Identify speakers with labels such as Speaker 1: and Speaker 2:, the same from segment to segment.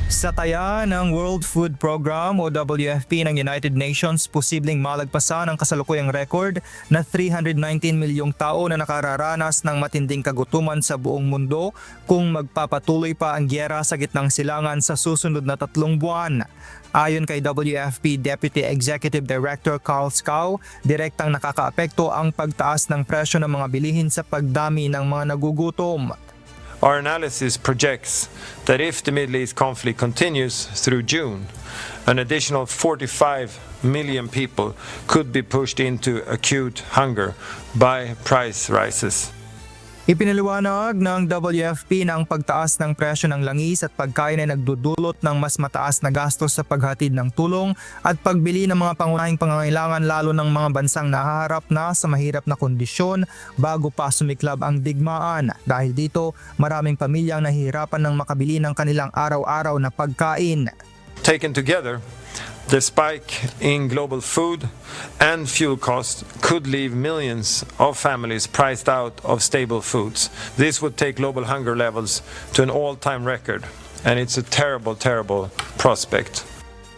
Speaker 1: Sa taya ng World Food Program o WFP ng United Nations, posibleng malagpasan ang kasalukuyang record na 319 milyong tao na nakararanas ng matinding kagutuman sa buong mundo kung magpapatuloy pa ang gyera sa gitnang silangan sa susunod na 3 buwan. Ayon kay WFP Deputy Executive Director Carl Scow, direktang nakakaapekto ang pagtaas ng presyo ng mga bilihin sa pagdami ng mga nagugutom.
Speaker 2: Our analysis projects that if the Middle East conflict continues through June, an additional 45 million people could be pushed into acute hunger by price rises.
Speaker 1: Ipinaliwanag ng WFP na ang pagtaas ng presyo ng langis at pagkain ay nagdudulot ng mas mataas na gastos sa paghatid ng tulong at pagbili ng mga pangunahing pangangailangan lalo ng mga bansang nahaharap na sa mahirap na kondisyon bago pa sumiklab ang digmaan. Dahil dito, maraming pamilyang nahihirapan ng makabili ng kanilang araw-araw na pagkain.
Speaker 2: Taken together, the spike in global food and fuel costs could leave millions of families priced out of stable foods. This would take global hunger levels to an all-time record, and it's a terrible, terrible prospect.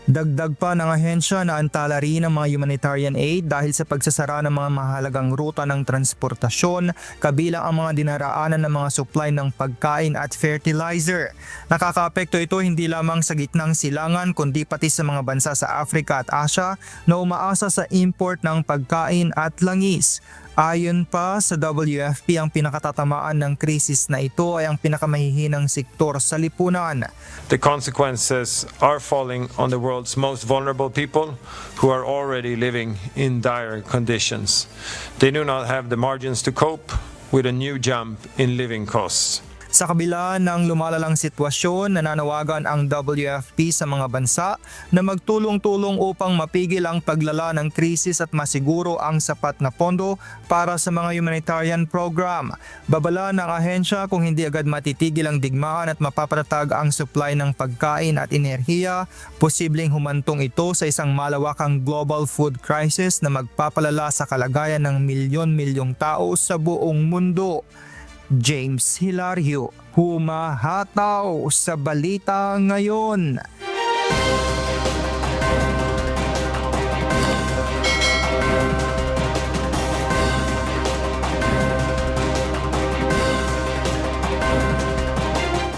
Speaker 1: Dagdag pa ng ahensya na antala rin ang mga humanitarian aid dahil sa pagsasara ng mga mahalagang ruta ng transportasyon, kabilang ang mga dinaraanan ng mga supply ng pagkain at fertilizer. Nakakaapekto ito hindi lamang sa gitnang silangan kundi pati sa mga bansa sa Africa at Asia na umaasa sa import ng pagkain at langis. Ayon pa sa WFP, ang pinakatatamaan ng krisis na ito ay ang pinakamahihinang sektor sa lipunan.
Speaker 2: The consequences are falling on the world's most vulnerable people who are already living in dire conditions. They do not have the margins to cope with a new jump in living costs.
Speaker 1: Sa kabila ng lumalalang sitwasyon, nananawagan ang WFP sa mga bansa na magtulong-tulong upang mapigil ang paglala ng krisis at masiguro ang sapat na pondo para sa mga humanitarian program. Babala ng ahensya kung hindi agad matitigil ang digmaan at mapapatatag ang supply ng pagkain at enerhiya, posibleng humantong ito sa isang malawakang global food crisis na magpapalala sa kalagayan ng milyon-milyong tao sa buong mundo. James Hilario, humahataw sa balita ngayon.